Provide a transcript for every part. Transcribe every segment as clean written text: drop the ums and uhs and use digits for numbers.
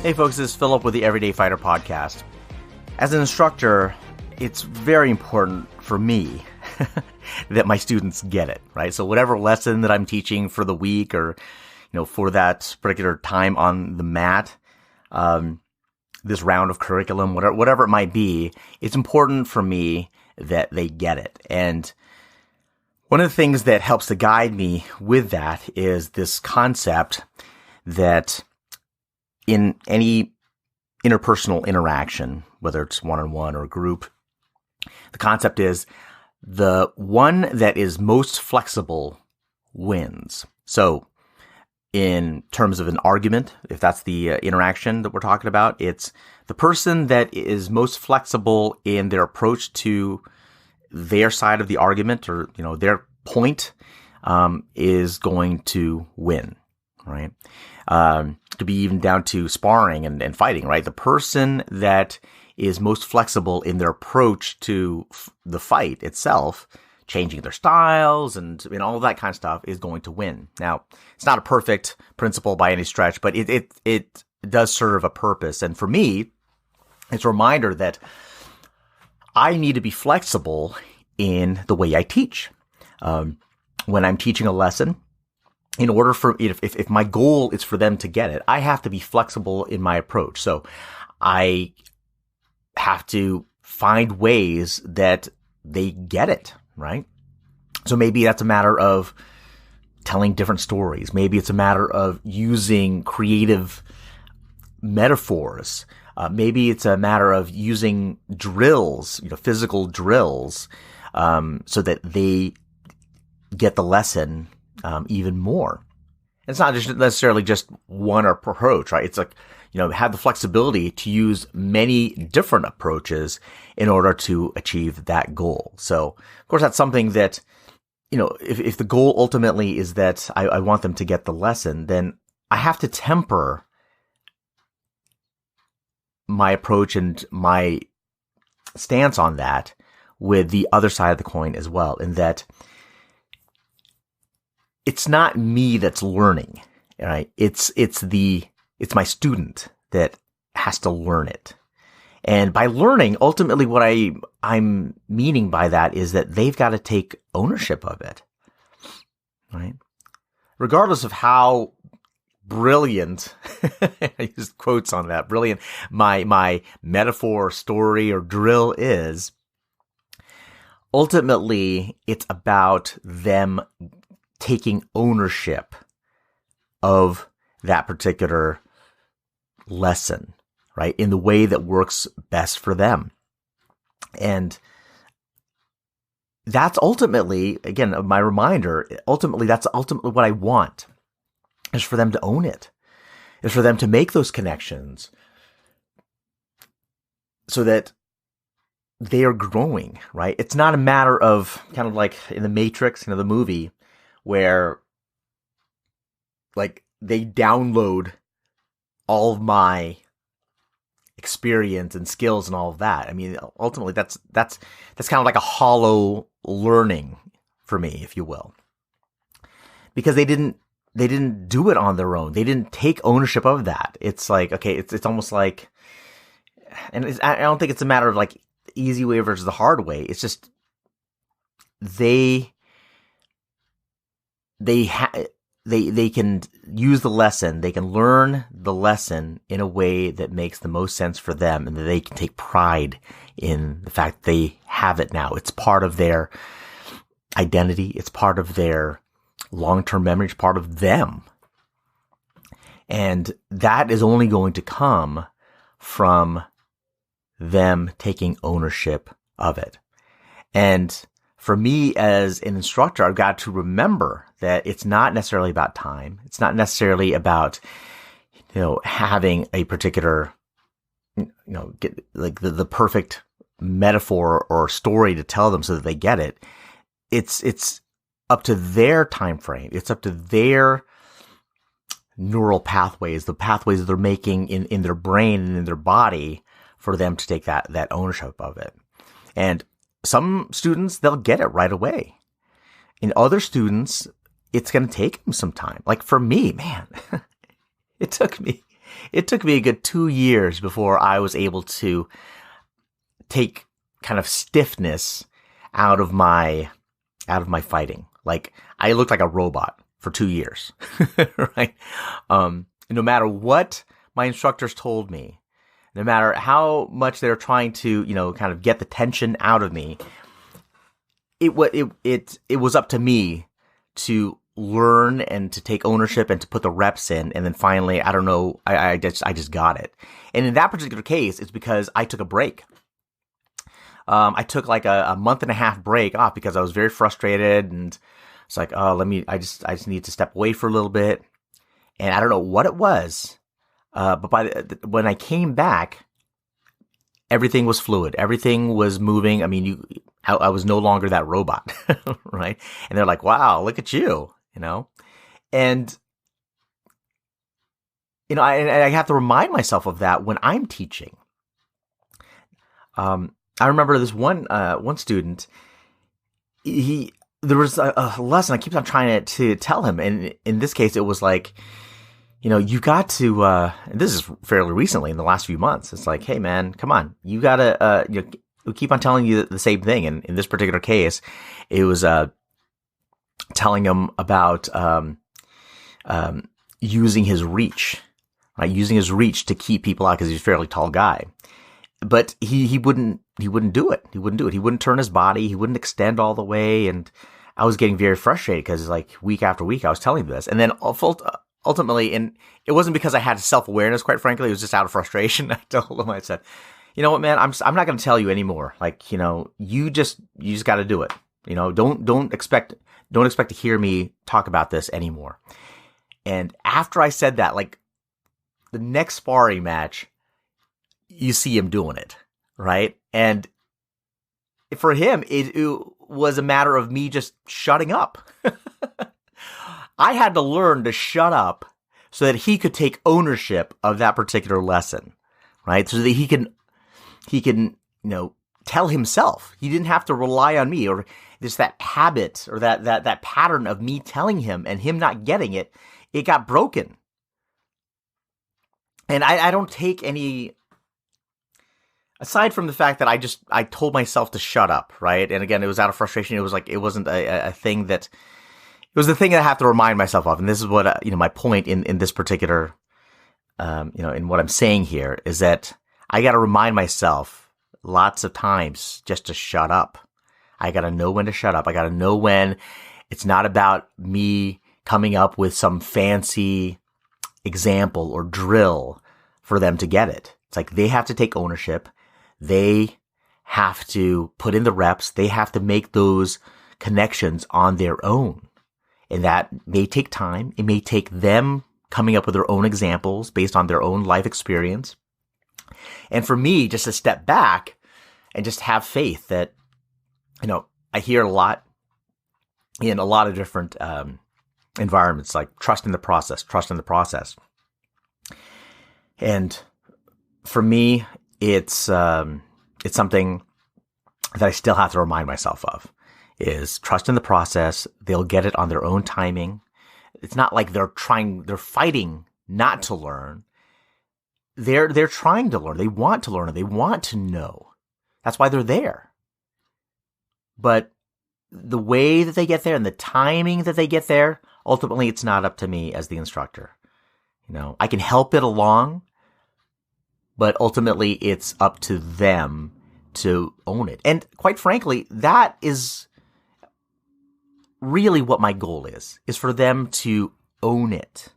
Hey folks, this is Philipp with the Everyday Fighter podcast. As an instructor, it's very important for me that my students get it, right? So whatever lesson that I'm teaching for the week or, for that particular time on the mat, this round of curriculum, whatever it might be, it's important for me that they get it. And one of the things that helps to guide me with that is this concept that in any interpersonal interaction, whether it's one-on-one or group, the concept is the one that is most flexible wins. So in terms of an argument, if that's the interaction that we're talking about, it's the person that is most flexible in their approach to their side of the argument or, their point, is going to win, right? To be even down to sparring and fighting, right? The person that is most flexible in their approach to the fight itself, changing their styles and all of that kind of stuff, is going to win. Now, it's not a perfect principle by any stretch, but it does serve a purpose. And for me, it's a reminder that I need to be flexible in the way I teach. When I'm teaching a lesson, in order for, if my goal is for them to get it, I have to be flexible in my approach. So I have to find ways that they get it, right? So maybe that's a matter of telling different stories. Maybe it's a matter of using creative metaphors. Maybe it's a matter of using drills, physical drills, so that they get the lesson even more. It's not just necessarily just one approach, right? It's like, have the flexibility to use many different approaches in order to achieve that goal. So, of course, that's something that, if the goal ultimately is that I want them to get the lesson, then I have to temper my approach and my stance on that with the other side of the coin as well, in that it's not me that's learning, right? It's my student that has to learn it. And by learning, ultimately what I'm meaning by that is that they've got to take ownership of it, right? Regardless of how brilliant, I used quotes on that, brilliant my metaphor, story, or drill is, ultimately it's about them taking ownership of that particular lesson, right? In the way that works best for them. And that's ultimately, again, my reminder, that's ultimately what I want, is for them to own it, is for them to make those connections so that they are growing, right? It's not a matter of kind of like in the Matrix, the movie, where like they download all of my experience and skills and all of that. I mean, ultimately that's kind of like a hollow learning for me, if you will, because they didn't do it on their own. They didn't take ownership of that. It's like, okay, it's almost like, and I don't think it's a matter of like the easy way versus the hard way. It's just they can use the lesson, they can learn the lesson in a way that makes the most sense for them, and that they can take pride in the fact that they have it now. It's part of their identity. It's part of their long-term memory. It's part of them. And that is only going to come from them taking ownership of it. And for me as an instructor, I've got to remember that it's not necessarily about time. It's not necessarily about, having a particular, get like the perfect metaphor or story to tell them so that they get it. It's up to their time frame. It's up to their neural pathways, the pathways that they're making in their brain and in their body for them to take that ownership of it. And some students, they'll get it right away. In other students, it's going to take them some time. Like for me, man, it took me it took me a good 2 years before I was able to take kind of stiffness out of my fighting. Like, I looked like a robot for 2 years, right? No matter what my instructors told me, no matter how much they're trying to, kind of get the tension out of me, it was up to me to learn and to take ownership and to put the reps in. And then finally, I don't know, I just got it. And in that particular case, it's because I took a break. I took like a month and a half break off because I was very frustrated, and it's like, oh, I just need to step away for a little bit. And I don't know what it was. But when I came back, everything was fluid. Everything was moving. I mean, I was no longer that robot, right? And they're like, wow, look at you, and, I have to remind myself of that when I'm teaching. I remember this one student, there was a lesson I keep on trying to tell him. And in this case, it was like, you got to, this is fairly recently in the last few months. It's like, hey man, come on. You gotta, we keep on telling you the same thing. And in this particular case, it was, telling him about, using his reach, right? Using his reach to keep people out because he's a fairly tall guy. But he wouldn't do it. He wouldn't do it. He wouldn't turn his body. He wouldn't extend all the way. And I was getting very frustrated because like week after week, I was telling him this. And then ultimately, and it wasn't because I had self-awareness, quite frankly, it was just out of frustration. I told him, I said, you know what, man, I'm not going to tell you anymore. Like, you just got to do it. Don't expect to hear me talk about this anymore. And after I said that, like the next sparring match, you see him doing it, right? And for him, it was a matter of me just shutting up. I had to learn to shut up so that he could take ownership of that particular lesson, right? So that he can, tell himself. He didn't have to rely on me, or just that habit or that pattern of me telling him and him not getting it. It got broken. And I don't take any, aside from the fact that I told myself to shut up, right? And again, it was out of frustration. It was like, it wasn't a thing that, it was the thing that I have to remind myself of. And this is what, my point in this particular, in what I'm saying here is that I got to remind myself lots of times just to shut up. I got to know when to shut up. I got to know when it's not about me coming up with some fancy example or drill for them to get it. It's like they have to take ownership. They have to put in the reps. They have to make those connections on their own. And that may take time. It may take them coming up with their own examples based on their own life experience. And for me, just to step back and just have faith that, I hear a lot in a lot of different environments, like trust in the process. And for me, it's something that I still have to remind myself of, is trust in the process. They'll get it on their own timing. It's not like they're fighting not to learn. They're trying to learn. They want to learn. They want to know. That's why they're there. But the way that they get there and the timing that they get there, ultimately it's not up to me as the instructor. I can help it along, but ultimately it's up to them to own it. And quite frankly, that is really what my goal is for them to own it.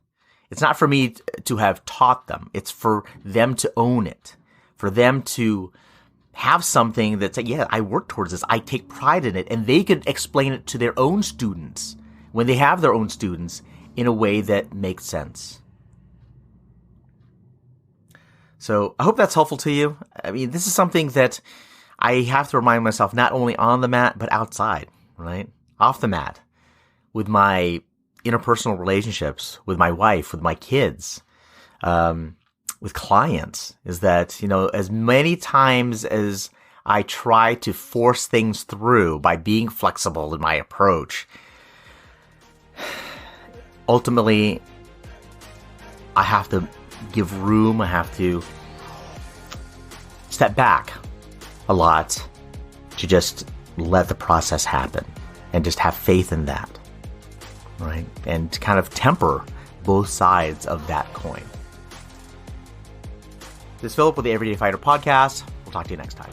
It's not for me to have taught them. It's for them to own it, for them to have something that's like, yeah, I work towards this. I take pride in it. And they could explain it to their own students when they have their own students in a way that makes sense. So I hope that's helpful to you. I mean, this is something that I have to remind myself not only on the mat, but outside, right? Off the mat, with my interpersonal relationships, with my wife, with my kids, with clients, is that, as many times as I try to force things through by being flexible in my approach, ultimately I have to give room. I have to step back a lot to just let the process happen and just have faith in that, right? And to kind of temper both sides of that coin. This is Philip with the Everyday Fighter Podcast. We'll talk to you next time.